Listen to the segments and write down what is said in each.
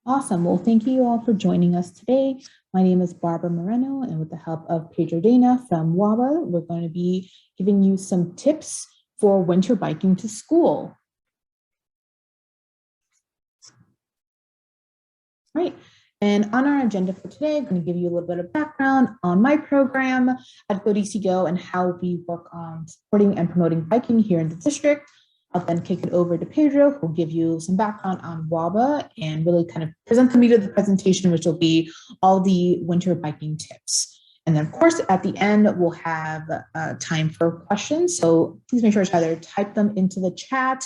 Awesome. Well, thank you all for joining us today. My name is Barbara Moreno, and with the help of Pedro Dana from WABA, we're going to be giving you some tips for winter biking to school. Right. And on our agenda for today, I'm going to give you a little bit of background on my program at GoDCGo and how we work on supporting and promoting biking here in the district. I'll then kick it over to Pedro, who will give you some background on WABA and really kind of present the meat of the presentation, which will be all the winter biking tips. And then, of course, at the end, we'll have time for questions. So please make sure to either type them into the chat,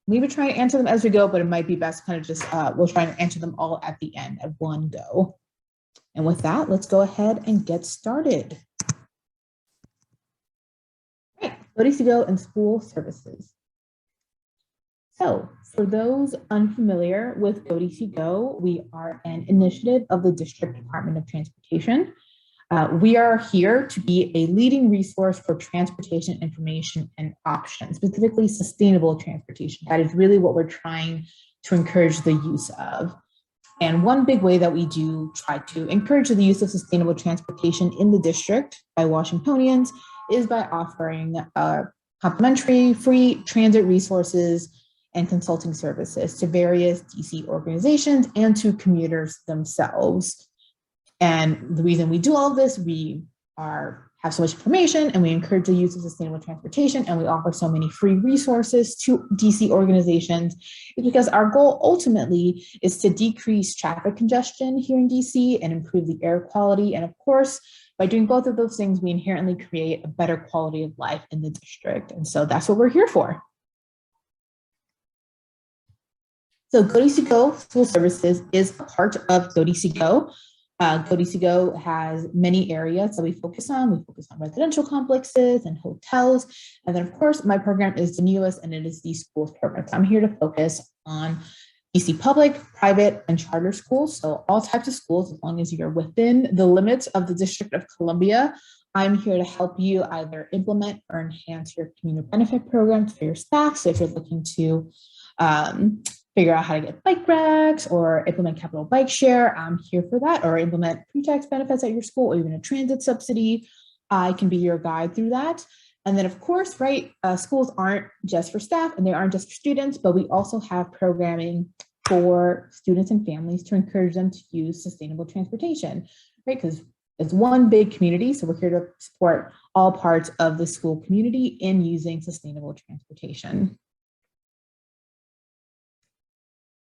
maybe try and answer them as we go, but it might be best kind of just, we'll try and answer them all at the end of one go. And with that, let's go ahead and get started. All right, GoDCGo and school services. So for those unfamiliar with GoDCGo, we are an initiative of the District Department of Transportation. We are here to be a leading resource for transportation information and options, specifically sustainable transportation. That is really what we're trying to encourage the use of. And one big way that we do try to encourage the use of sustainable transportation in the district by Washingtonians is by offering complimentary free transit resources and consulting services to various DC organizations and to commuters themselves. And the reason we do all of this, we have so much information and we encourage the use of sustainable transportation and we offer so many free resources to DC organizations is because our goal ultimately is to decrease traffic congestion here in DC and improve the air quality. And of course, by doing both of those things, we inherently create a better quality of life in the district. And so that's what we're here for. So GoDCGo School Services is a part of GoDCGo. GoDCGo has many areas that we focus on. We focus on residential complexes and hotels. And then of course, my program is the newest and it is the schools program. So I'm here to focus on DC public, private, and charter schools. So all types of schools, as long as you're within the limits of the District of Columbia, I'm here to help you either implement or enhance your community benefit programs for your staff. So if you're looking to figure out how to get bike racks or implement capital bike share, I'm here for that, or implement pre-tax benefits at your school or even a transit subsidy. I can be your guide through that. And then of course, right, schools aren't just for staff and they aren't just for students, but we also have programming for students and families to encourage them to use sustainable transportation, right? Because it's one big community. So we're here to support all parts of the school community in using sustainable transportation.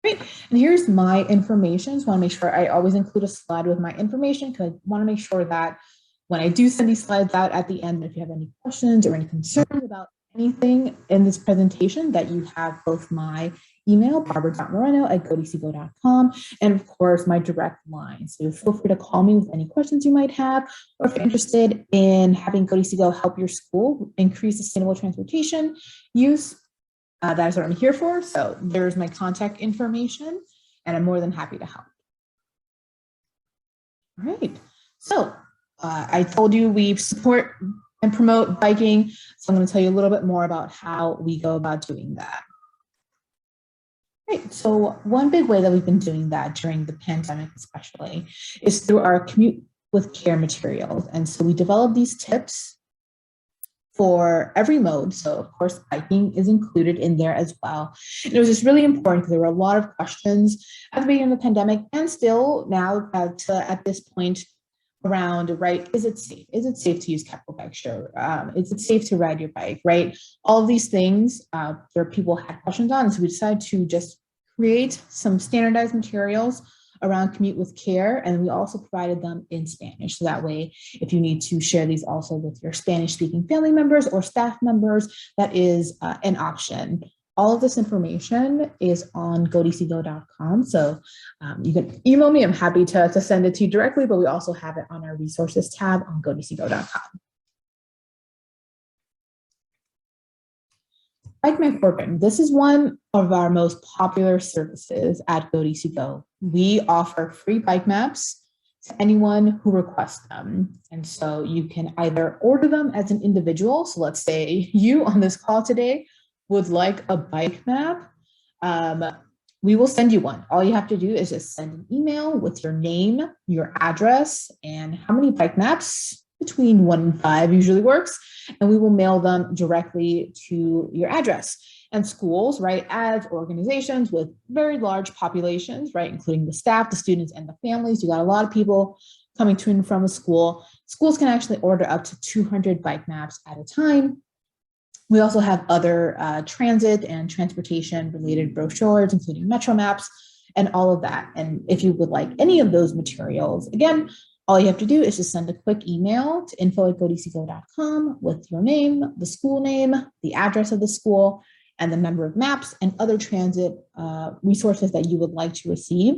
Great. And here's my information. So I want to make sure I always include a slide with my information because I want to make sure that when I do send these slides out at the end, if you have any questions or any concerns about anything in this presentation, that you have both my email, barbara.moreno@godcgo.com, and of course, my direct line. So feel free to call me with any questions you might have, or if you're interested in having GoDCGo help your school increase sustainable transportation use, that is what I'm here for. So there's my contact information, and I'm more than happy to help. All right. So I told you we support and promote biking. So I'm going to tell you a little bit more about how we go about doing that. Right. So one big way that we've been doing that during the pandemic, especially, is through our Commute with Care materials. And so we develop these tips for every mode. So of course, biking is included in there as well. And it was just really important because there were a lot of questions at the beginning of the pandemic and still now at this point around, right, is it safe? Is it safe to use capital bike share? Is it safe to ride your bike, right? All of these things there people had questions on. So we decided to just create some standardized materials around Commute with Care, and we also provided them in Spanish. So that way, if you need to share these also with your Spanish-speaking family members or staff members, that is an option. All of this information is on godcgo.com. So you can email me. I'm happy to send it to you directly, but we also have it on our resources tab on godcgo.com. Bike Map Program. This is one of our most popular services at GoDCGo. We offer free bike maps to anyone who requests them. And so you can either order them as an individual. So let's say you on this call today would like a bike map we will send you one. All you have to do is just send an email with your name, your address, and how many bike maps, between 1 and 5 usually works, and we will mail them directly to your address. And schools, right, as organizations with very large populations, right, including the staff, the students, and the families, you got a lot of people coming to and from a school. Schools can actually order up to 200 bike maps at a time. We also have other transit and transportation related brochures, including Metro Maps and all of that. And if you would like any of those materials, again, all you have to do is just send a quick email to info@godicigo.com with your name, the school name, the address of the school, and the number of maps and other transit resources that you would like to receive.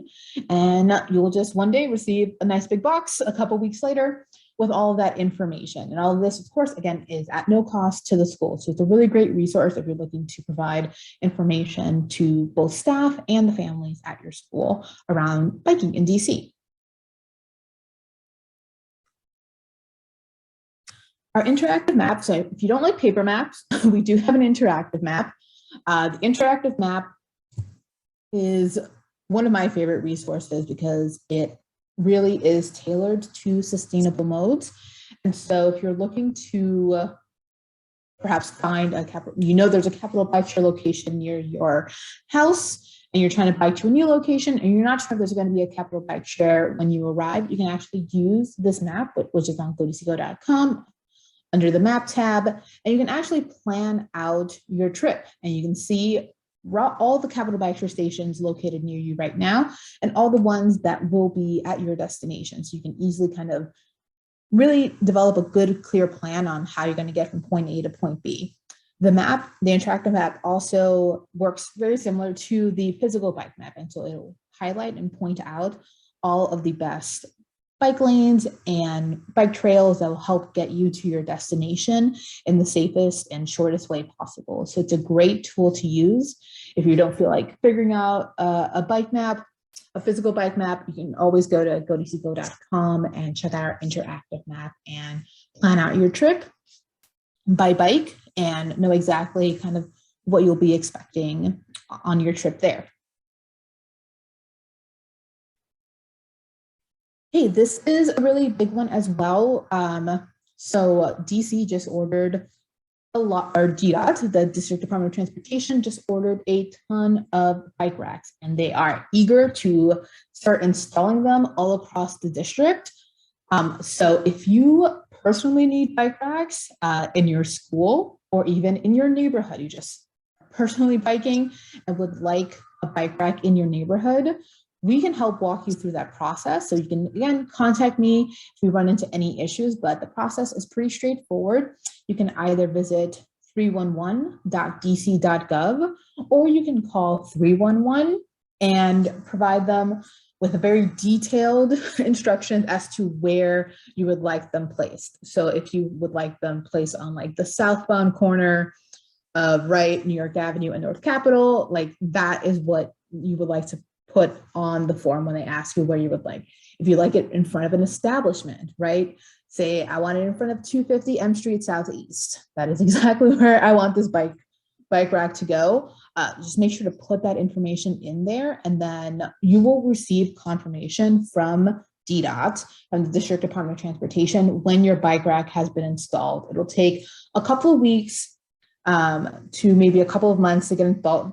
And you will just one day receive a nice big box a couple weeks later with all of that information. And all of this, of course, again, is at no cost to the school. So it's a really great resource if you're looking to provide information to both staff and the families at your school around biking in DC. Our interactive map, so if you don't like paper maps, we do have an interactive map. The interactive map is one of my favorite resources because it really is tailored to sustainable modes. And so if you're looking to perhaps find a capital, there's a capital bike share location near your house, and you're trying to bike to a new location and you're not sure if there's going to be a capital bike share when you arrive, you can actually use this map, which is on godicigo.com under the map tab, and you can actually plan out your trip, and you can see all the capital bike share stations located near you right now and all the ones that will be at your destination. So you can easily kind of really develop a good, clear plan on how you're going to get from point A to point B. The map, the interactive map, also works very similar to the physical bike map. And so it'll highlight and point out all of the best bike lanes and bike trails that will help get you to your destination in the safest and shortest way possible. So it's a great tool to use. If you don't feel like figuring out a bike map, a physical bike map, you can always go to godicigo.com and check out our interactive map and plan out your trip by bike and know exactly kind of what you'll be expecting on your trip there. Hey, this is a really big one as well. So DC just ordered a lot, or DDOT, the District Department of Transportation, just ordered a ton of bike racks, and they are eager to start installing them all across the district. So if you personally need bike racks in your school or even in your neighborhood, you just personally biking and would like a bike rack in your neighborhood, we can help walk you through that process. So you can, again, contact me if we run into any issues, but the process is pretty straightforward. You can either visit 311.dc.gov, or you can call 311 and provide them with a very detailed instructions as to where you would like them placed. So if you would like them placed on like the southbound corner of New York Avenue and North Capitol, like that is what you would like to put on the form when they ask you where you would like. If you like it in front of an establishment, right? Say, I want it in front of 250 M Street Southeast. That is exactly where I want this bike rack to go. Just make sure to put that information in there, and then you will receive confirmation from DDOT, from the District Department of Transportation, when your bike rack has been installed. It'll take a couple of weeks to maybe a couple of months to get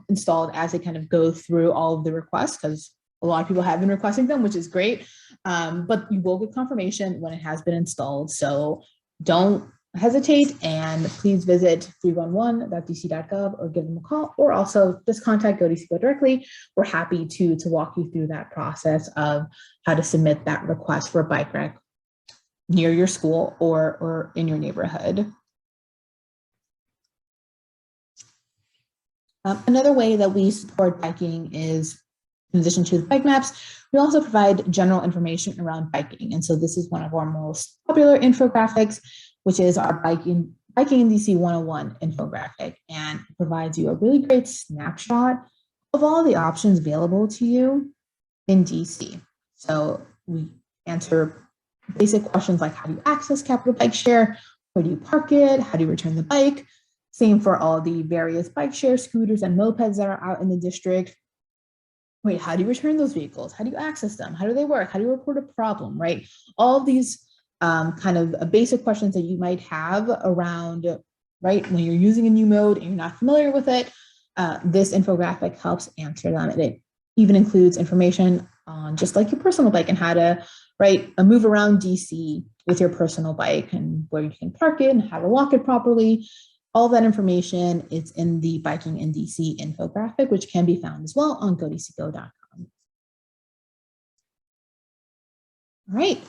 installed as they kind of go through all of the requests, because a lot of people have been requesting them, which is great. But you will get confirmation when it has been installed. So don't hesitate, and please visit 311.dc.gov or give them a call, or also just contact GoDCgo directly. We're happy to walk you through that process of how to submit that request for a bike rack near your school or in your neighborhood. Another way that we support biking is, in addition to the bike maps, we also provide general information around biking. And so this is one of our most popular infographics, which is our Biking in DC 101 infographic, and it provides you a really great snapshot of all the options available to you in DC. So we answer basic questions like, how do you access Capital Bike Share? Where do you park it? How do you return the bike? Same for all the various bike share, scooters, and mopeds that are out in the district. Wait, how do you return those vehicles? How do you access them? How do they work? How do you report a problem, right? All of these kind of basic questions that you might have around, right, when you're using a new mode and you're not familiar with it, this infographic helps answer them. And it even includes information on just like your personal bike and how to, right, move around DC with your personal bike and where you can park it and how to lock it properly. All that information is in the Biking in DC infographic, which can be found as well on godcgo.com. All right.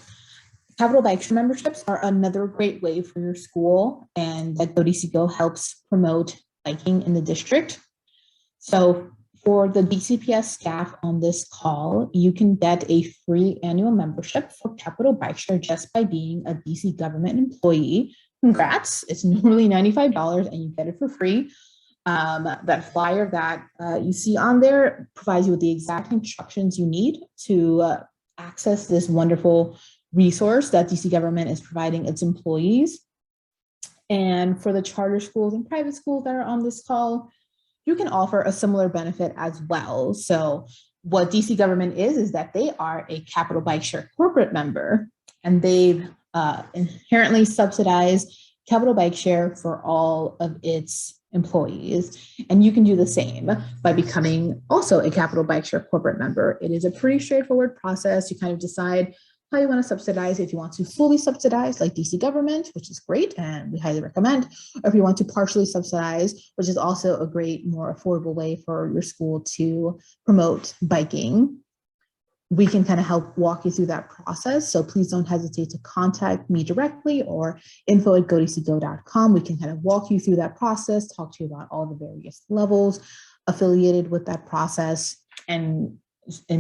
Capital Bike Share memberships are another great way for your school, and that GoDCGo helps promote biking in the district. So for the DCPS staff on this call, you can get a free annual membership for Capital Bike Share just by being a DC government employee. Congrats, it's normally $95 and you get it for free. That flyer that you see on there provides you with the exact instructions you need to access this wonderful resource that DC government is providing its employees. And for the charter schools and private schools that are on this call, you can offer a similar benefit as well. So what DC government is that they are a Capital Bike Share corporate member, and they've inherently subsidized Capital Bike Share for all of its employees. And you can do the same by becoming also a Capital Bike Share corporate member. It is a pretty straightforward process. You kind of decide how you want to subsidize, if you want to fully subsidize like DC government, which is great and we highly recommend, or if you want to partially subsidize, which is also a great, more affordable way for your school to promote biking. We can kind of help walk you through that process. So please don't hesitate to contact me directly or info@godcgo.com. We can kind of walk you through that process, talk to you about all the various levels affiliated with that process, and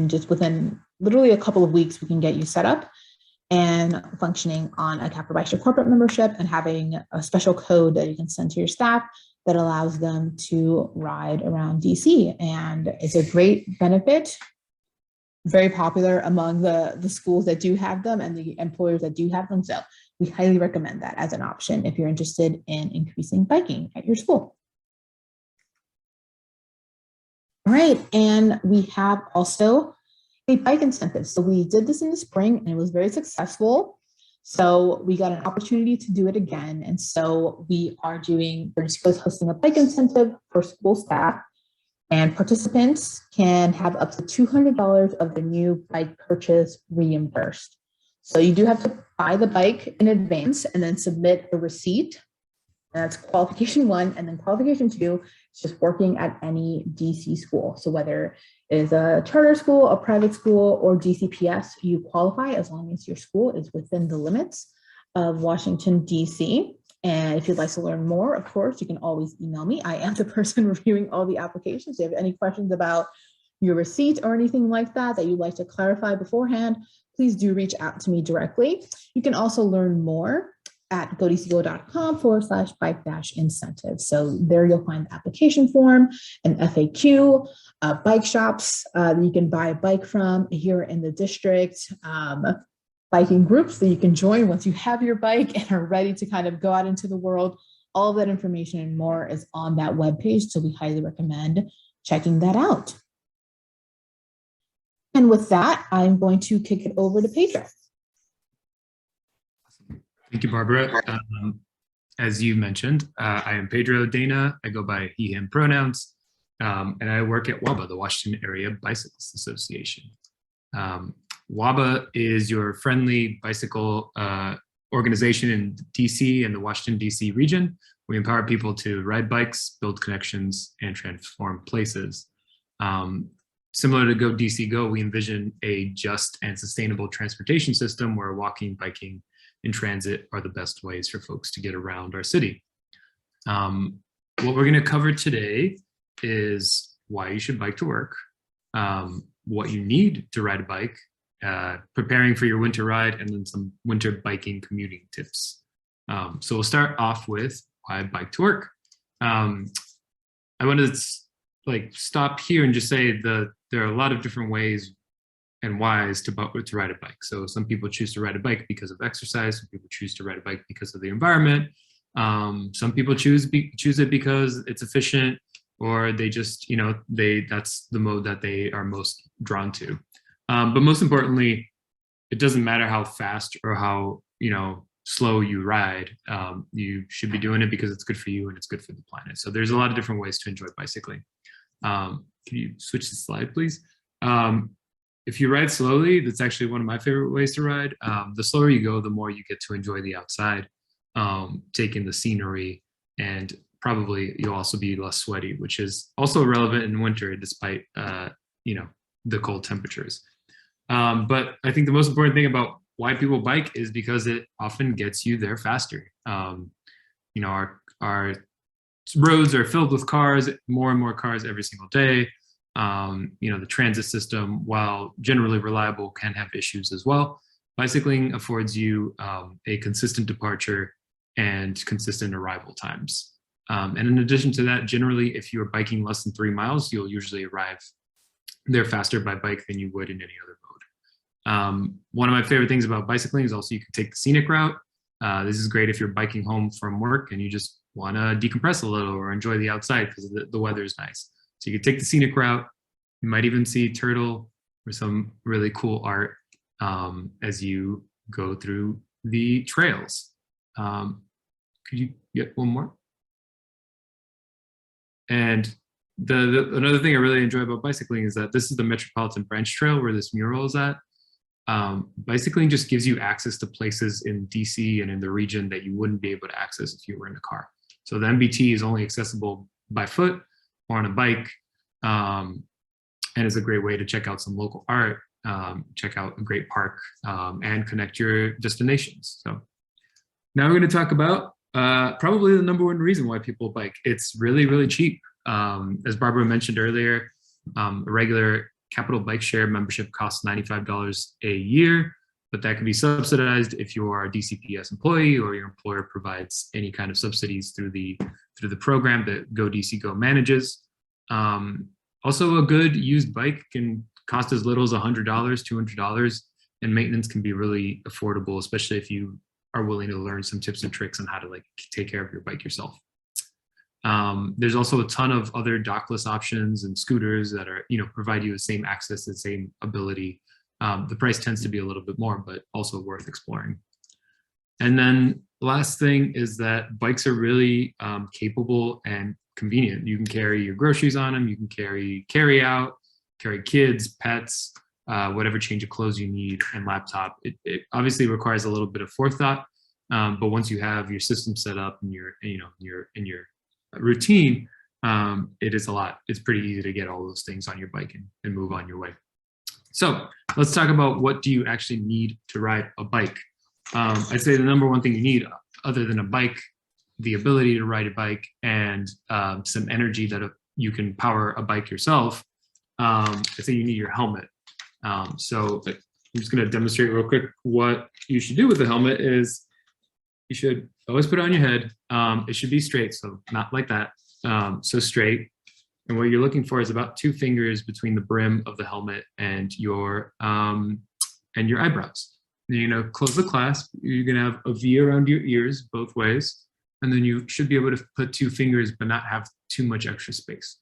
just within literally a couple of weeks, we can get you set up and functioning on a Capital Bike Share corporate membership and having a special code that you can send to your staff that allows them to ride around DC. And it's a great benefit, very popular among the schools that do have them and the employers that do have them. So we highly recommend that as an option if you're interested in increasing biking at your school. All right, and we have also a bike incentive. So we did this in the spring and it was very successful. So we got an opportunity to do it again. And so we are doing, GoDCGo is hosting a bike incentive for school staff, and participants can have up to $200 of the new bike purchase reimbursed. So you do have to buy the bike in advance and then submit a receipt. That's qualification 1. And then qualification 2 is just working at any DC school. So whether it is a charter school, a private school, or DCPS, you qualify as long as your school is within the limits of Washington, DC. And if you'd like to learn more, of course, you can always email me. I am the person reviewing all the applications. If you have any questions about your receipt or anything like that that you'd like to clarify beforehand, please do reach out to me directly. You can also learn more at godcgo.com/bike-incentive. So there you'll find the application form, an FAQ, bike shops that you can buy a bike from here in the district, biking groups that you can join once you have your bike and are ready to kind of go out into the world. All of that information and more is on that webpage. So we highly recommend checking that out. And with that, I'm going to kick it over to Pedro. Thank you, Barbara. As you mentioned, I am Pedro Dana. I go by he, him pronouns, and I work at WABA, the Washington Area Bicyclists Association. WABA is your friendly bicycle organization in DC and the Washington, DC region. We empower people to ride bikes, build connections, and transform places. Similar to GoDCGo, we envision a just and sustainable transportation system where walking, biking, and transit are the best ways for folks to get around our city. What we're going to cover today is why you should bike to work, what you need to ride a bike, preparing for your winter ride, and then some winter biking commuting tips. So we'll start off with why bike to work. I want to stop here and just say that there are a lot of different ways and whys to ride a bike. So some people choose to ride a bike because of exercise. Some people choose to ride a bike because of the environment. Some people choose it because it's efficient or they just, that's the mode that they are most drawn to. But most importantly, it doesn't matter how fast or how, slow you ride. You should be doing it because it's good for you and it's good for the planet. So there's a lot of different ways to enjoy bicycling. Can you switch the slide, please? If you ride slowly, that's actually one of my favorite ways to ride. The slower you go, the more you get to enjoy the outside, taking the scenery, and probably you'll also be less sweaty, which is also relevant in winter despite, the cold temperatures. But I think the most important thing about why people bike is because it often gets you there faster. Our roads are filled with cars, more and more cars every single day. The transit system, while generally reliable, can have issues as well. Bicycling affords you a consistent departure and consistent arrival times. And in addition to that, generally, if you're biking less than 3 miles, you'll usually arrive there faster by bike than you would in any other mode. One of my favorite things about bicycling is also you can take the scenic route. This is great if you're biking home from work and you just want to decompress a little or enjoy the outside because the weather is nice. So you can take the scenic route. You might even see turtle or some really cool art as you go through the trails. Could you get one more? And another thing I really enjoy about bicycling is that this is the Metropolitan Branch Trail where this mural is at. Bicycling just gives you access to places in DC and in the region that you wouldn't be able to access if you were in a car. So the MBT is only accessible by foot or on a bike, and it's a great way to check out some local art, check out a great park, and connect your destinations. So now we're going to talk about probably the number one reason why people bike. It's really, really cheap. As Barbara mentioned earlier, a regular Capital Bike Share membership costs $95 a year, but that can be subsidized if you are a DCPS employee or your employer provides any kind of subsidies through the program that Go DC Go manages. Also, a good used bike can cost as little as $100, $200, and maintenance can be really affordable, especially if you are willing to learn some tips and tricks on how to take care of your bike yourself. There's also a ton of other dockless options and scooters that are, provide you the same access, the same ability. The price tends to be a little bit more, but also worth exploring. And then the last thing is that bikes are really capable and convenient. You can carry your groceries on them. You can carry out, carry kids, pets, whatever change of clothes you need, and laptop. It obviously requires a little bit of forethought, but once you have your system set up and your routine, it's pretty easy to get all those things on your bike and move on your way. So let's talk about what do you actually need to ride a bike. I'd say the number one thing you need, other than a bike, the ability to ride a bike and some energy that you can power a bike yourself. I'd say you need your helmet. So I'm just going to demonstrate real quick what you should do with the helmet is you should always put it on your head. It should be straight, so not like that. So straight. And what you're looking for is about 2 fingers between the brim of the helmet and your eyebrows. Then you're going to close the clasp. You're going to have a V around your ears both ways. And then you should be able to put 2 fingers, but not have too much extra space.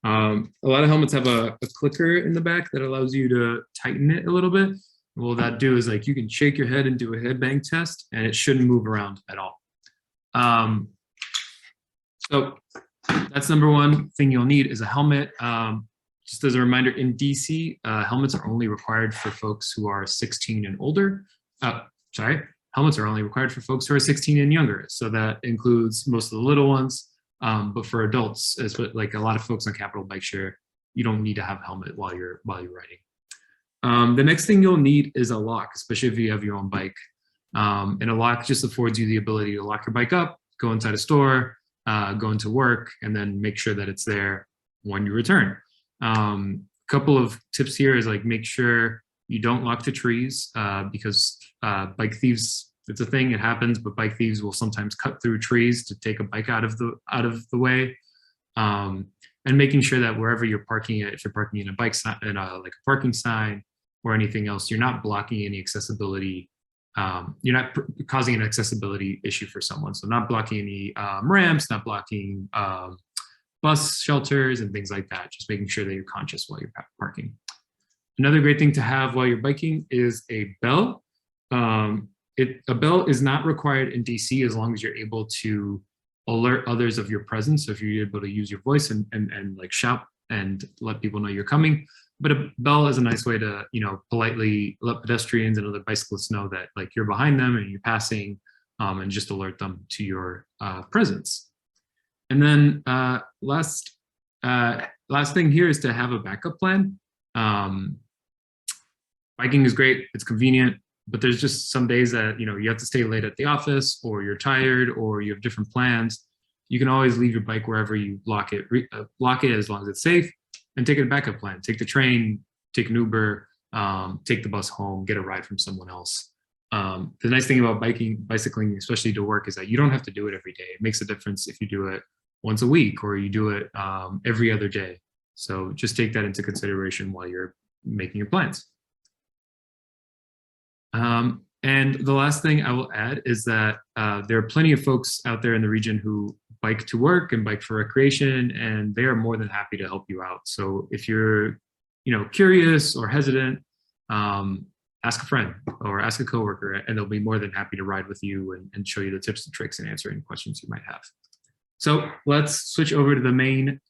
A lot of helmets have a clicker in the back that allows you to tighten it a little bit. And what that do is you can shake your head and do a headbang test, and it shouldn't move around at all. So that's number one thing you'll need is a helmet. Just as a reminder, in DC, helmets are only required for folks who are 16 and older. Helmets are only required for folks who are 16 and younger. So that includes most of the little ones. But for adults, like a lot of folks on Capital Bike Share, you don't need to have a helmet while you're riding. The next thing you'll need is a lock, especially if you have your own bike. And a lock just affords you the ability to lock your bike up, go inside a store, go into work, and then make sure that it's there when you return. Couple of tips here is make sure you don't lock the trees because bike thieves, it's a thing, it happens, but bike thieves will sometimes cut through trees to take a bike out of the way. And making sure that wherever you're parking it, if you're parking in a bike sign, like a parking sign or anything else, you're not blocking any accessibility. You're not causing an accessibility issue for someone. So not blocking any ramps, not blocking bus shelters and things like that, just making sure that you're conscious while you're parking. Another great thing to have while you're biking is a bell. A bell is not required in DC as long as you're able to alert others of your presence. So if you're able to use your voice and like shout and let people know you're coming. But a bell is a nice way to, politely let pedestrians and other bicyclists know that like you're behind them and you're passing, and just alert them to your presence. And then last thing here is to have a backup plan. Biking is great, it's convenient, but there's just some days that you have to stay late at the office, or you're tired, or you have different plans. You can always leave your bike wherever you lock it as long as it's safe, and take a backup plan. Take the train, take an Uber, take the bus home, get a ride from someone else. The nice thing about bicycling, especially to work, is that you don't have to do it every day. It makes a difference if you do it once a week or you do it every other day. So just take that into consideration while you're making your plans. And the last thing I will add is that there are plenty of folks out there in the region who bike to work and bike for recreation, and they are more than happy to help you out. So if you're, curious or hesitant, ask a friend or ask a coworker, and they'll be more than happy to ride with you and show you the tips and tricks and answer any questions you might have. So let's switch over to the main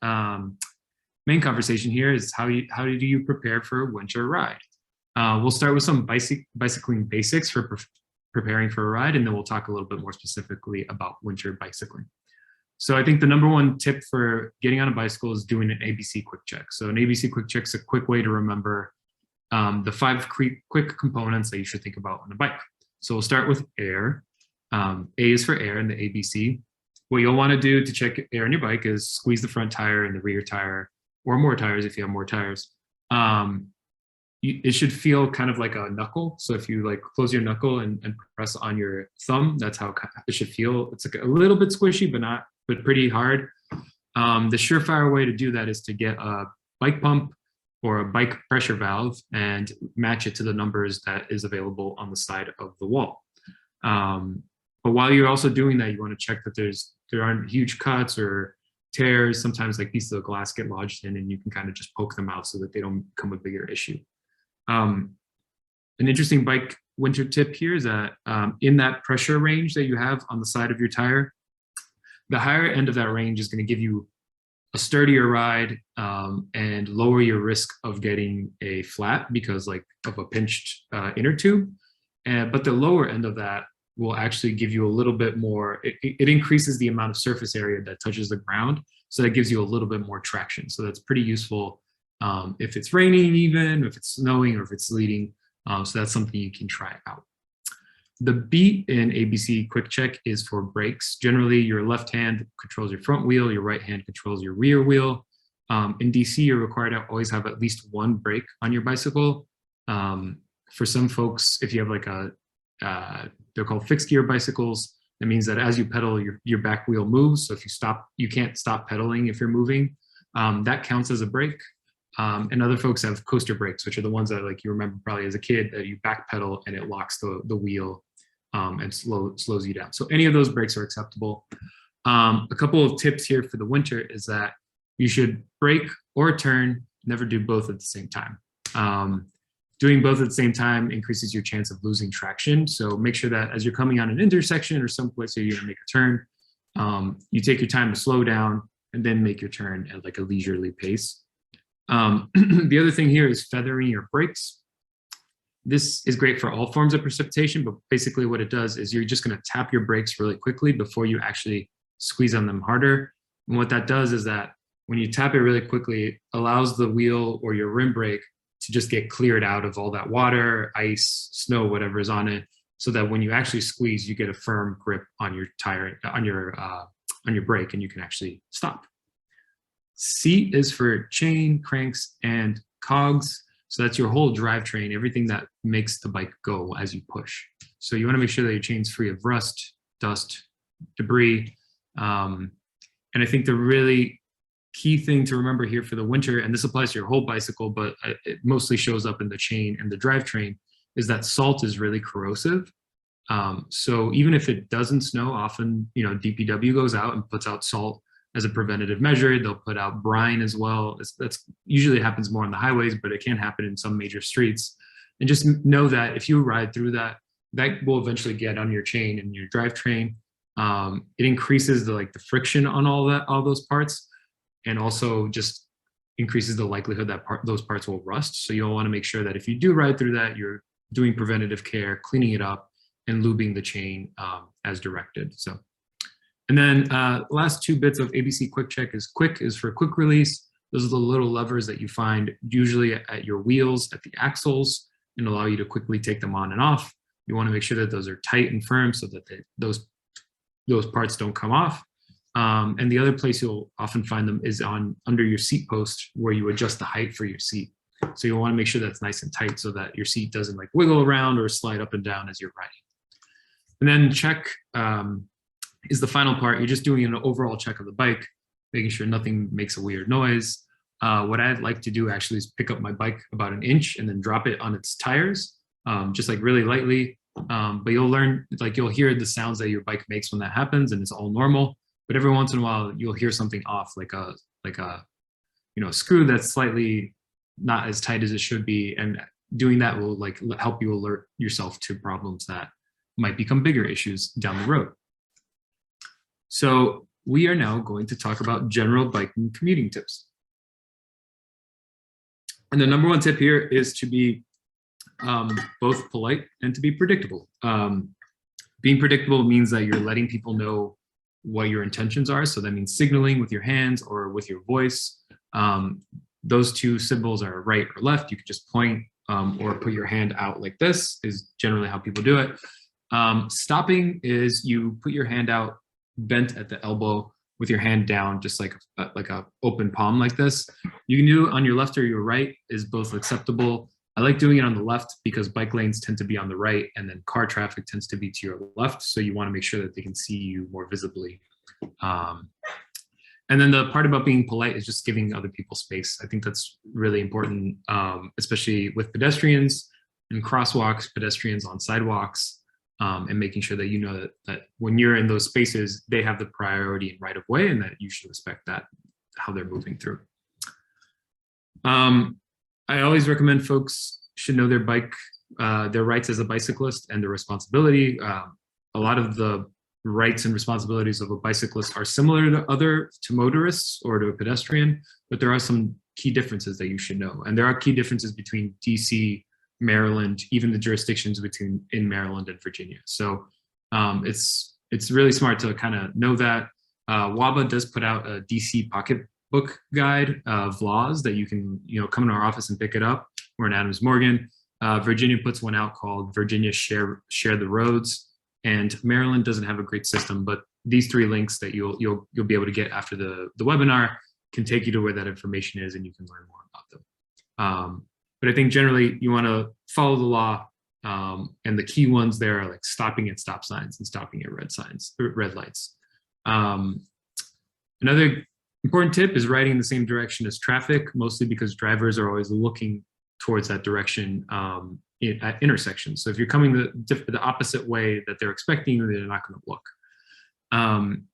conversation here. Is how do you prepare for a winter ride? We'll start with some bicycling basics for preparing for a ride, and then we'll talk a little bit more specifically about winter bicycling. So I think the number one tip for getting on a bicycle is doing an ABC quick check. So an ABC quick check is a quick way to remember the 5 quick components that you should think about on a bike. So we'll start with air. A is for air in the ABC. What you'll want to do to check air in your bike is squeeze the front tire and the rear tire, or more tires if you have more tires. It should feel kind of like a knuckle. So if you like close your knuckle and press on your thumb, that's how it should feel. It's like a little bit squishy, but pretty hard. The surefire way to do that is to get a bike pump or a bike pressure valve and match it to the numbers that is available on the side of the wall. But while you're also doing that, you want to check that there aren't huge cuts or tears. Sometimes like pieces of glass get lodged in, and you can kind of just poke them out so that they don't become a bigger issue. An interesting bike winter tip here is that in that pressure range that you have on the side of your tire, the higher end of that range is going to give you a sturdier ride and lower your risk of getting a flat because like of a pinched inner tube. But the lower end of that will actually give you a little bit more, it increases the amount of surface area that touches the ground. So that gives you a little bit more traction. So that's pretty useful if it's raining, even if it's snowing or if it's sleeting. So that's something you can try out. The B in ABC quick check is for brakes. Generally, your left hand controls your front wheel, your right hand controls your rear wheel. In DC, you're required to always have at least one brake on your bicycle. For some folks, if you have like they're called fixed gear bicycles. That means that as you pedal, your back wheel moves. So if you stop, you can't stop pedaling if you're moving. That counts as a brake. And other folks have coaster brakes, which are the ones that like you remember probably as a kid that you back pedal and it locks the wheel and slows you down. So any of those brakes are acceptable. A couple of tips here for the winter is that you should brake or turn, never do both at the same time. Doing both at the same time increases your chance of losing traction. So make sure that as you're coming on an intersection or someplace where you're gonna make a turn, you take your time to slow down and then make your turn at like a leisurely pace. The other thing here is feathering your brakes. This is great for all forms of precipitation, but basically what it does is you're just gonna tap your brakes really quickly before you actually squeeze on them harder. And what that does is that when you tap it really quickly, it allows the wheel or your rim brake to just get cleared out of all that water, ice, snow, whatever is on it, so that when you actually squeeze, you get a firm grip on your tire, on your brake, and you can actually stop. C is for chain, cranks, and cogs. So that's your whole drivetrain, everything that makes the bike go as you push. So you want to make sure that your chain's free of rust, dust, debris. And I think the really key thing to remember here for the winter, and this applies to your whole bicycle, but it mostly shows up in the chain and the drivetrain, is that salt is really corrosive. So even if it doesn't snow, often DPW goes out and puts out salt as a preventative measure. They'll put out brine as well. That's usually happens more on the highways, but it can happen in some major streets. And just know that if you ride through that, that will eventually get on your chain and your drivetrain. It increases the friction on all those parts, and also just increases the likelihood that those parts will rust. So you'll want to make sure that if you do ride through that, you're doing preventative care, cleaning it up, and lubing the chain as directed. So, and then last two bits of ABC Quick Check is quick is for quick release. Those are the little levers that you find usually at your wheels, at the axles, and allow you to quickly take them on and off. You want to make sure that those are tight and firm so that those parts don't come off. And the other place you'll often find them is under your seat post, where you adjust the height for your seat. So you'll want to make sure that's nice and tight so that your seat doesn't wiggle around or slide up and down as you're riding. And then check is the final part. You're just doing an overall check of the bike, making sure nothing makes a weird noise. What I'd like to do actually is pick up my bike about an inch and then drop it on its tires, just really lightly. But you'll learn, you'll hear the sounds that your bike makes when that happens, and it's all normal. But every once in a while, you'll hear something off, like a screw that's slightly not as tight as it should be. And doing that will help you alert yourself to problems that might become bigger issues down the road. So we are now going to talk about general biking commuting tips. And the number one tip here is to be both polite and to be predictable. Being predictable means that you're letting people know what your intentions are. So that means signaling with your hands or with your voice. Those two symbols are right or left. You could just point or put your hand out like this is generally how people do it. Stopping is you put your hand out bent at the elbow with your hand down, just like a open palm like this. You can do it on your left or your right is both acceptable. I like doing it on the left because bike lanes tend to be on the right and then car traffic tends to be to your left. So you want to make sure that they can see you more visibly. And then the part about being polite is just giving other people space. I think that's really important, especially with pedestrians and crosswalks, pedestrians on sidewalks, and making sure that you know that when you're in those spaces, they have the priority and right of way, and that you should respect that, how they're moving through. I always recommend folks should know their rights as a bicyclist and their responsibility. A lot of the rights and responsibilities of a bicyclist are similar to motorists or to a pedestrian, but there are some key differences that you should know. And there are key differences between DC, Maryland, even the jurisdictions in Maryland and Virginia. So it's really smart to kind of know that. WABA does put out a DC pocketbook guide of laws that you can come into our office and pick it up. We're in Adams Morgan. Virginia puts one out called Virginia Share the Roads, and Maryland doesn't have a great system, but these three links that you'll be able to get after the webinar can take you to where that information is, and you can learn more about them. But I think generally you want to follow the law, and the key ones there are like stopping at stop signs and stopping at red lights. Another important tip is riding in the same direction as traffic, mostly because drivers are always looking towards that direction at intersections. So if you're coming the opposite way that they're expecting you, they're not going to look.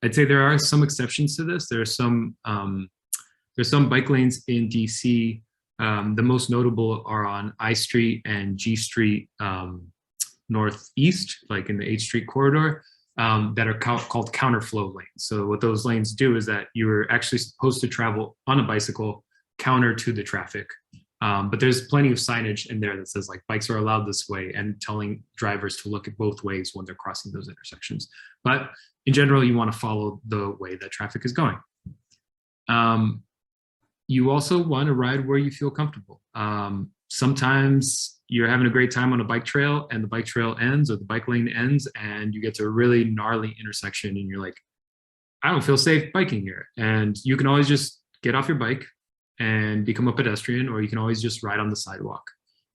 I'd say there are some exceptions to this. There's some bike lanes in DC. The most notable are on I Street and G Street northeast, like in the 8th Street corridor, that are called counterflow lanes. So what those lanes do is that you're actually supposed to travel on a bicycle counter to the traffic. But there's plenty of signage in there that says like bikes are allowed this way and telling drivers to look at both ways when they're crossing those intersections. But in general, you want to follow the way that traffic is going. You also want to ride where you feel comfortable. Sometimes you're having a great time on a bike trail and the bike trail ends or the bike lane ends and you get to a really gnarly intersection and you're like, I don't feel safe biking here. And you can always just get off your bike and become a pedestrian, or you can always just ride on the sidewalk.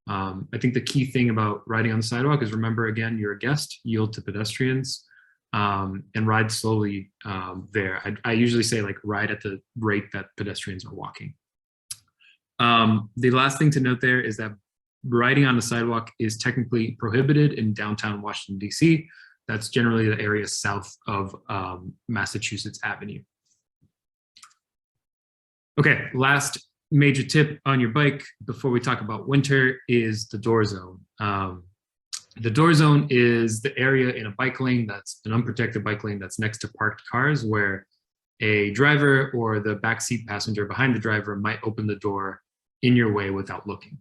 I think the key thing about riding on the sidewalk is remember, again, you're a guest, yield to pedestrians, and ride slowly there. I usually say like ride at the rate that pedestrians are walking. The last thing to note there is that riding on the sidewalk is technically prohibited in downtown Washington, DC. That's generally the area south of Massachusetts Avenue. Okay, last major tip on your bike before we talk about winter is the door zone. The door zone is the area in a bike lane that's an unprotected bike lane that's next to parked cars where a driver or the backseat passenger behind the driver might open the door in your way without looking.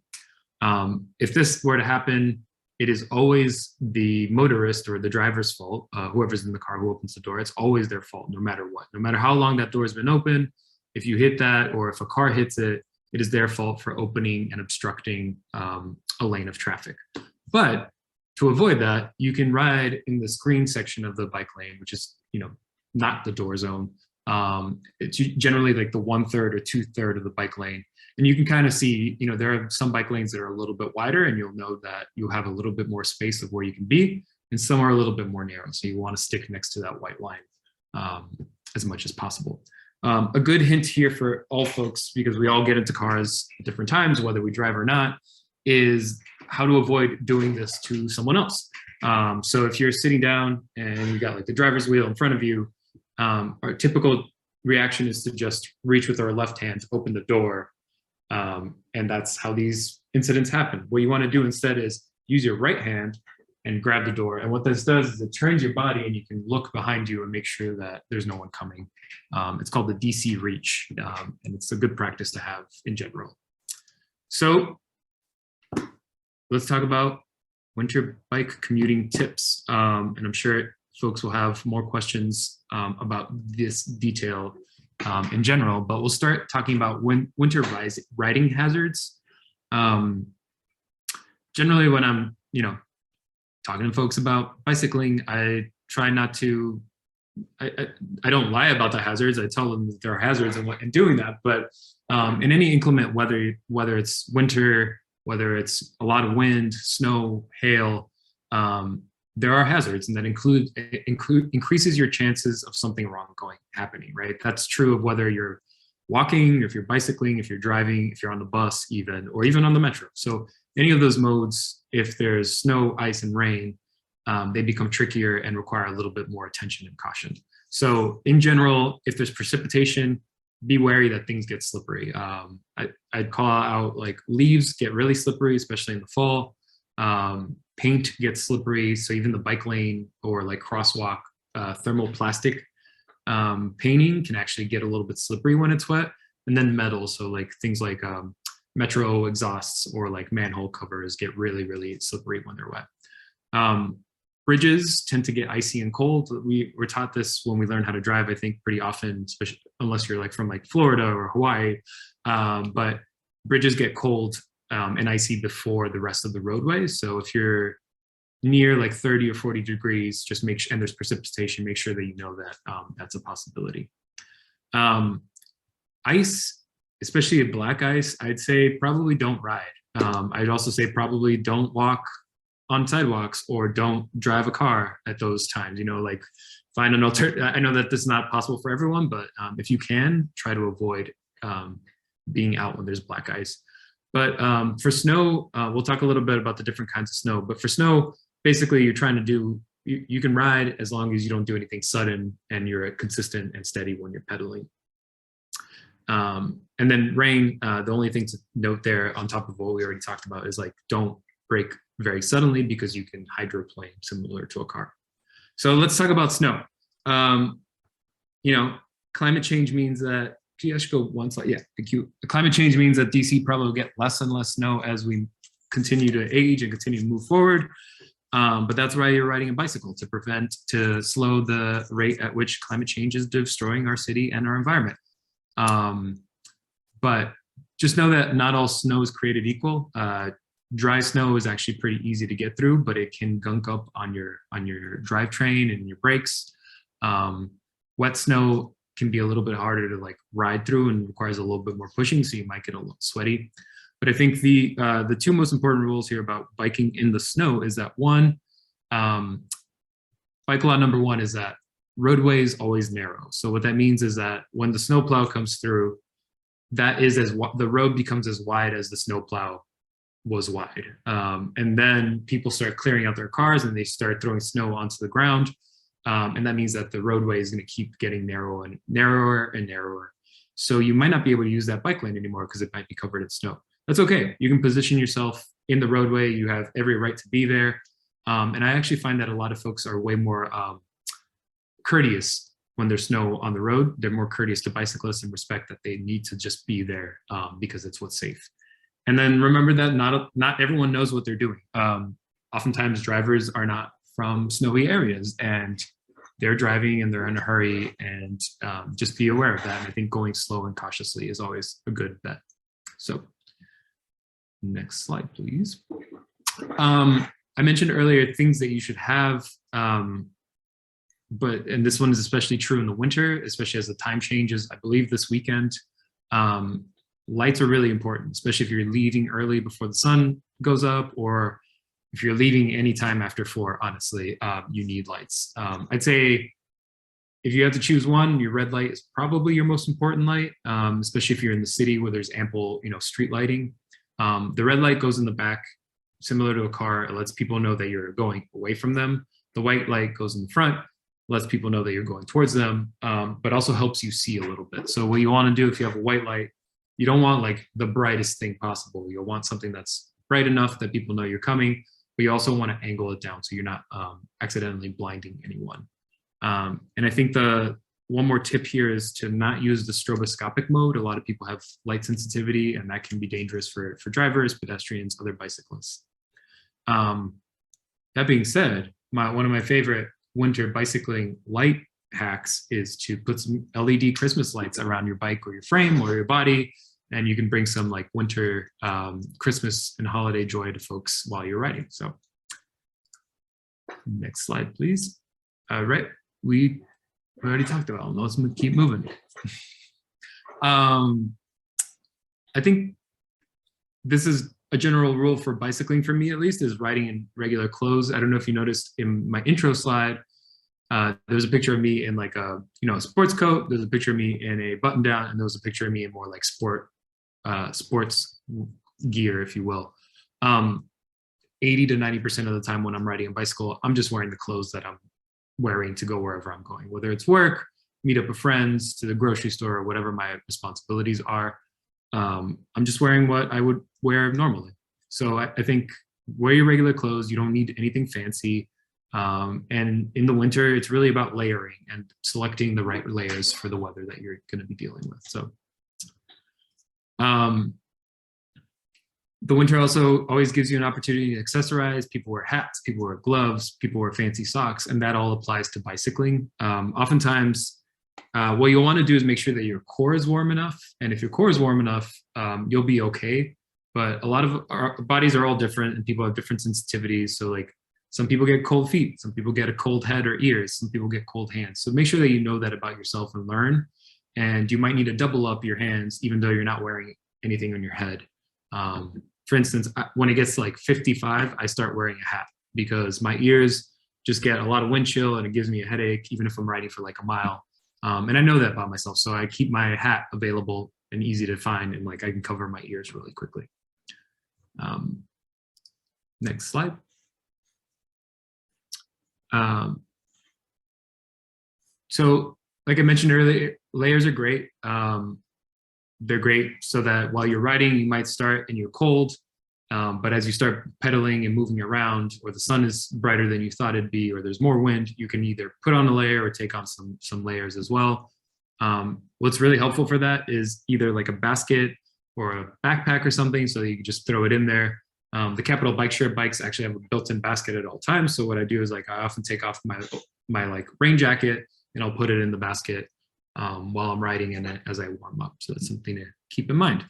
If this were to happen, it is always the motorist or the driver's fault, whoever's in the car who opens the door. It's always their fault, no matter what. No matter how long that door has been open, if you hit that or if a car hits it, it is their fault for opening and obstructing a lane of traffic. But to avoid that, you can ride in the screen section of the bike lane, which is, not the door zone. It's generally like the 1/3 or 2/3 of the bike lane. And you can kind of see, there are some bike lanes that are a little bit wider and you'll know that you'll have a little bit more space of where you can be, and some are a little bit more narrow. So you want to stick next to that white line as much as possible. A good hint here for all folks, because we all get into cars at different times, whether we drive or not, is how to avoid doing this to someone else. So if you're sitting down and you got like the driver's wheel in front of you, our typical reaction is to just reach with our left hand to open the door. And that's how these incidents happen. What you want to do instead is use your right hand and grab the door. And what this does is it turns your body and you can look behind you and make sure that there's no one coming. It's called the DC reach, and it's a good practice to have in general. So let's talk about winter bike commuting tips. And I'm sure folks will have more questions about this detail in general, but we'll start talking about winter riding hazards. Generally, when I'm, talking to folks about bicycling, I try not to, I don't lie about the hazards. I tell them that there are hazards in doing that, but in any inclement weather, whether it's winter, whether it's a lot of wind, snow, hail, there are hazards, and that increases your chances of something wrong happening, right? That's true of whether you're walking, if you're bicycling, if you're driving, if you're on the bus even, or even on the metro. So any of those modes, if there's snow, ice, and rain, they become trickier and require a little bit more attention and caution. So in general, if there's precipitation, be wary that things get slippery. I'd call out like leaves get really slippery, especially in the fall. Paint gets slippery, so even the bike lane or like crosswalk thermoplastic painting can actually get a little bit slippery when it's wet. And then metal, so like things like metro exhausts or like manhole covers get really, really slippery when they're wet. Bridges tend to get icy and cold. We were taught this when we learned how to drive, I think pretty often, especially unless you're like from like Florida or Hawaii, but bridges get cold and icy before the rest of the roadway. So if you're near like 30 or 40 degrees, just make sure, and there's precipitation, make sure that you know that that's a possibility. Ice, especially black ice, I'd say probably don't ride. I'd also say probably don't walk on sidewalks or don't drive a car at those times, like find an alternative. I know that this is not possible for everyone, but if you can, try to avoid being out when there's black ice. But for snow, we'll talk a little bit about the different kinds of snow, but for snow, basically you're trying to do, you can ride as long as you don't do anything sudden and you're consistent and steady when you're pedaling. And then rain, the only thing to note there on top of what we already talked about is like, don't brake very suddenly because you can hydroplane similar to a car. So let's talk about snow. Climate change means that, I should go one slide. Yeah, thank you. Climate change means that DC probably will get less and less snow as we continue to age and continue to move forward. But that's why you're riding a bicycle, to slow the rate at which climate change is destroying our city and our environment. But just know that not all snow is created equal. Dry snow is actually pretty easy to get through, but it can gunk up on your drivetrain and your brakes. Wet snow can be a little bit harder to like ride through and requires a little bit more pushing, so you might get a little sweaty. But I think the two most important rules here about biking in the snow is that one, bike law number one is that roadway is always narrow. So what that means is that when the snowplow comes through, the road becomes as wide as the snowplow was wide. And then people start clearing out their cars and they start throwing snow onto the ground. And that means that the roadway is going to keep getting narrower and narrower and narrower. So you might not be able to use that bike lane anymore because it might be covered in snow. That's okay. You can position yourself in the roadway. You have every right to be there. And I actually find that a lot of folks are way more courteous when there's snow on the road. They're more courteous to bicyclists and respect that they need to just be there because it's what's safe. And then remember that not everyone knows what they're doing. Oftentimes drivers are not from snowy areas and they're driving and they're in a hurry, and just be aware of that. And I think going slow and cautiously is always a good bet. So next slide, please. I mentioned earlier things that you should have, and this one is especially true in the winter, especially as the time changes. I believe this weekend, lights are really important, especially if you're leaving early before the sun goes up, or if you're leaving anytime after 4, honestly, you need lights. I'd say if you have to choose one, your red light is probably your most important light, especially if you're in the city where there's ample, street lighting. The red light goes in the back, similar to a car. It lets people know that you're going away from them. The white light goes in the front, lets people know that you're going towards them, but also helps you see a little bit. So what you want to do if you have a white light, you don't want like the brightest thing possible. You'll want something that's bright enough that people know you're coming, but you also want to angle it down so you're not accidentally blinding anyone. And I think the one more tip here is to not use the stroboscopic mode. A lot of people have light sensitivity, and that can be dangerous for drivers, pedestrians, other bicyclists. That being said, one of my favorite winter bicycling light hacks is to put some LED Christmas lights around your bike or your frame or your body, and you can bring some like winter Christmas and holiday joy to folks while you're riding. So next slide, please. Right, we already talked about them. Let's keep moving. I think this is a general rule for bicycling for me, at least, is riding in regular clothes. I don't know if you noticed in my intro slide, there's a picture of me in like a sports coat. There's a picture of me in a button down, and there was a picture of me in more like sports gear, if you will. 80 to 90% of the time when I'm riding a bicycle, I'm just wearing the clothes that I'm wearing to go wherever I'm going, whether it's work, meet up with friends, to the grocery store, or whatever my responsibilities are. I'm just wearing what I would wear normally. So I think wear your regular clothes. You don't need anything fancy. And in the winter, it's really about layering and selecting the right layers for the weather that you're going to be dealing with. So the winter also always gives you an opportunity to accessorize. People wear hats, people wear gloves, people wear fancy socks, and that all applies to bicycling. Oftentimes, what you'll want to do is make sure that your core is warm enough. And if your core is warm enough, you'll be okay. But a lot of our bodies are all different, and people have different sensitivities. So like some people get cold feet, some people get a cold head or ears, some people get cold hands. So make sure that you know that about yourself and learn. And you might need to double up your hands, even though you're not wearing anything on your head. For instance, when it gets to like 55, I start wearing a hat because my ears just get a lot of wind chill and it gives me a headache, even if I'm riding for like a mile. And I know that about myself. So I keep my hat available and easy to find, and like I can cover my ears really quickly. Next slide. So like I mentioned earlier, layers are great. They're great so that while you're riding, you might start and you're cold, but as you start pedaling and moving around, or the sun is brighter than you thought it'd be, or there's more wind, you can either put on a layer or take on some layers as well. What's really helpful for that is either like a basket or a backpack or something, so that you can just throw it in there. The Capital Bike Share bikes actually have a built-in basket at all times. So what I do is like I often take off my like rain jacket and I'll put it in the basket while I'm riding in it as I warm up. So that's something to keep in mind.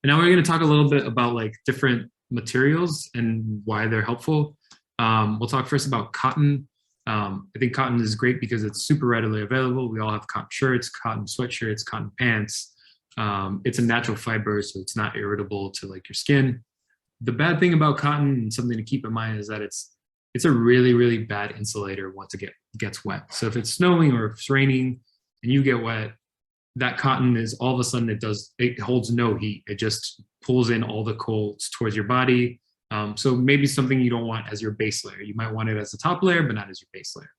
And now we're going to talk a little bit about like different materials and why they're helpful. We'll talk first about cotton. I think cotton is great because it's super readily available. We all have cotton shirts, cotton sweatshirts, cotton pants. It's a natural fiber, so it's not irritable to like your skin. The bad thing about cotton, and something to keep in mind, is that it's a really, really bad insulator once it gets wet. So if it's snowing or if it's raining and you get wet, that cotton is all of a sudden it holds no heat. It just pulls in all the colds towards your body. So maybe something you don't want as your base layer. You might want it as the top layer, but not as your base layer.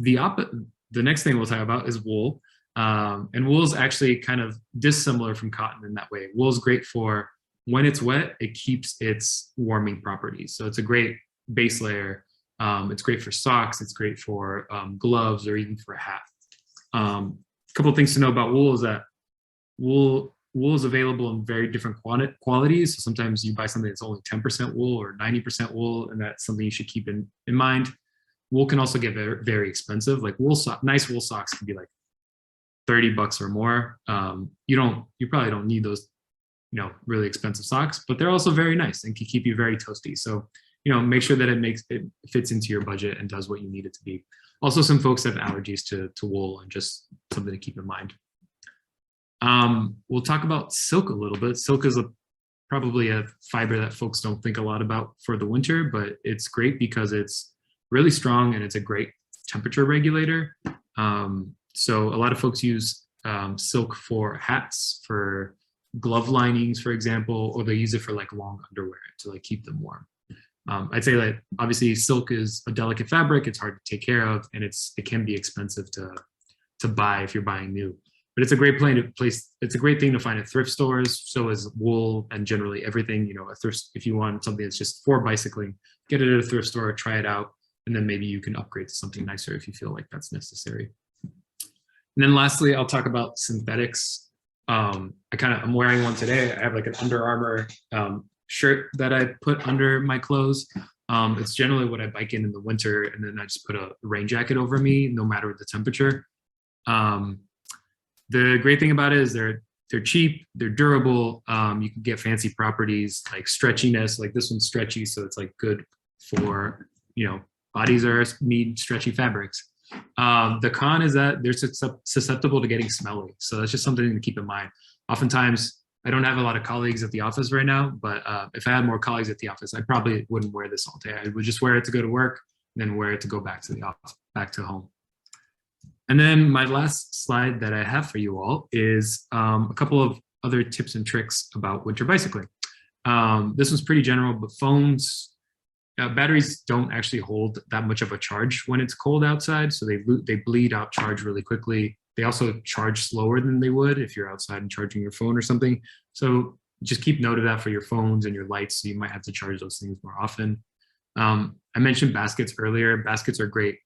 The next thing we'll talk about is wool. And wool is actually kind of dissimilar from cotton in that way. Wool is great for when it's wet, it keeps its warming properties. So it's a great base layer. It's great for socks. It's great for gloves or even for a hat. A couple of things to know about wool is that wool is available in very different qualities. So sometimes you buy something that's only 10% wool or 90% wool, and that's something you should keep in mind. Wool can also get very, very expensive. Like nice wool socks can be like $30 or more. You probably don't need those, really expensive socks, but they're also very nice and can keep you very toasty. So, make sure that it fits into your budget and does what you need it to be. Also, some folks have allergies to wool, and just something to keep in mind. We'll talk about silk a little bit. Silk is probably a fiber that folks don't think a lot about for the winter, but it's great because it's really strong and it's a great temperature regulator. So a lot of folks use silk for hats, for glove linings, for example, or they use it for like long underwear to like keep them warm. I'd say that obviously silk is a delicate fabric. It's hard to take care of, and it can be expensive to buy if you're buying new. But it's a great place. It's a great thing to find at thrift stores. So is wool and generally everything. A thrift, if you want something that's just for bicycling, get it at a thrift store, try it out, and then maybe you can upgrade to something nicer if you feel like that's necessary. And then lastly, I'll talk about synthetics. I'm wearing one today. I have like an Under Armour shirt that I put under my clothes. It's generally what I bike in the winter, and then I just put a rain jacket over me, no matter the temperature. The great thing about it is they're cheap, they're durable. You can get fancy properties like stretchiness. Like this one's stretchy, so it's like good for bodies need stretchy fabrics. The con is that they're susceptible to getting smelly, so that's just something to keep in mind. Oftentimes, I don't have a lot of colleagues at the office right now, but if I had more colleagues at the office, I probably wouldn't wear this all day. I would just wear it to go to work, and then wear it to go back to the office, back to home. And then my last slide that I have for you all is a couple of other tips and tricks about winter bicycling. This one's pretty general, but batteries don't actually hold that much of a charge when it's cold outside, so they bleed out charge really quickly. They also charge slower than they would if you're outside and charging your phone or something. So just keep note of that for your phones and your lights. So you might have to charge those things more often. I mentioned baskets earlier. Baskets are great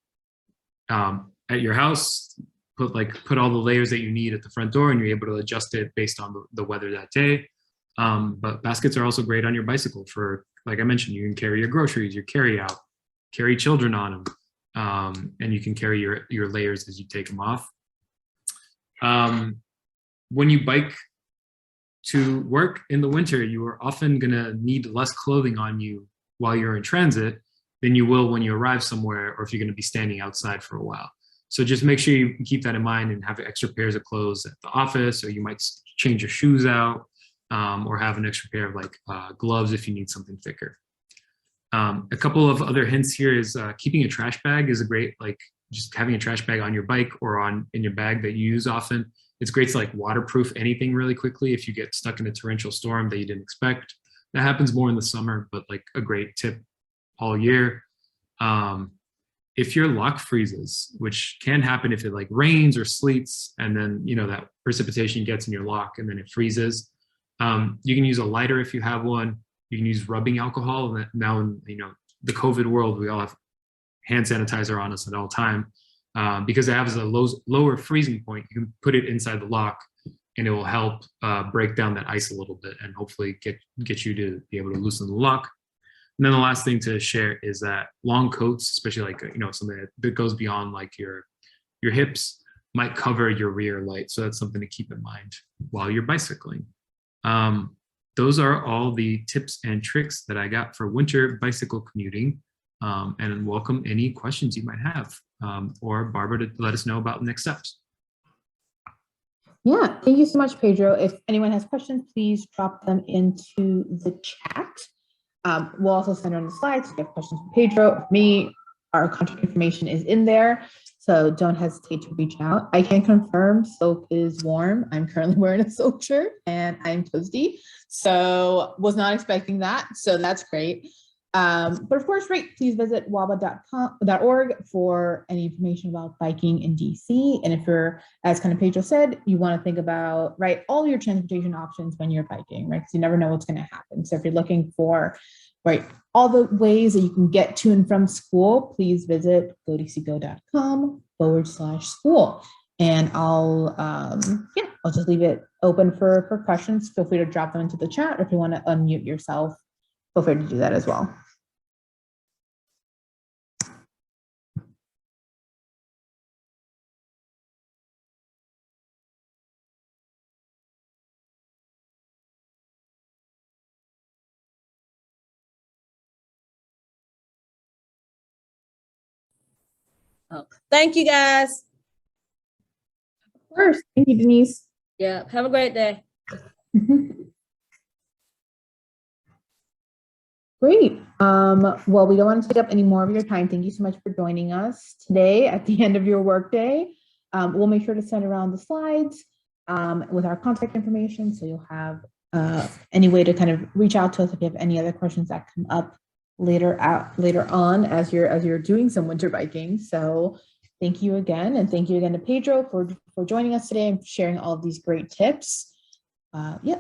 at your house. Put all the layers that you need at the front door, and you're able to adjust it based on the weather that day. But baskets are also great on your bicycle for, like I mentioned, you can carry your groceries, your carry out, carry children on them, and you can carry your layers as you take them off. When you bike to work in the winter, you are often going to need less clothing on you while you're in transit than you will when you arrive somewhere, or if you're going to be standing outside for a while. So just make sure you keep that in mind and have extra pairs of clothes at the office, or you might change your shoes out, or have an extra pair of gloves if you need something thicker. A couple of other hints here is keeping a trash bag is a great, just having a trash bag on your bike or in your bag that you use often. It's great to waterproof anything really quickly if you get stuck in a torrential storm that you didn't expect. That happens more in the summer, but a great tip all year. If your lock freezes, which can happen if it rains or sleets, and then that precipitation gets in your lock and then it freezes, you can use a lighter if you have one. You can use rubbing alcohol. And now in the COVID world, we all have hand sanitizer on us at all time. Because it has a lower freezing point, you can put it inside the lock, and it will help break down that ice a little bit and hopefully get you to be able to loosen the lock. And then the last thing to share is that long coats, especially something that goes beyond your hips, might cover your rear light. So that's something to keep in mind while you're bicycling. Those are all the tips and tricks that I got for winter bicycle commuting. And welcome any questions you might have, or Barbara to let us know about the next steps. Yeah, thank you so much, Pedro. If anyone has questions, please drop them into the chat. We'll also send around the slides. If you have questions for Pedro or me, our contact information is in there, so don't hesitate to reach out. I can confirm silk is warm. I'm currently wearing a silk shirt and I'm toasty, so was not expecting that. So that's great. But of course, right, please visit waba.org for any information about biking in DC. And if you're, as kind of Pedro said, you want to think about, right, all your transportation options when you're biking, right? Because you never know what's going to happen. So if you're looking for, right, all the ways that you can get to and from school, please visit godcgo.com/school. And I'll just leave it open for questions. Feel free to drop them into the chat, or if you want to unmute yourself, feel free to do that as well. Oh, thank you, guys. Of course. Thank you, Denise. Yeah, have a great day. Great. Well, we don't want to take up any more of your time. Thank you so much for joining us today at the end of your workday. We'll make sure to send around the slides with our contact information, so you'll have any way to kind of reach out to us if you have any other questions that come up later on as you're doing some winter biking. So thank you again, and thank you again to Pedro for joining us today and sharing all of these great tips. Yeah.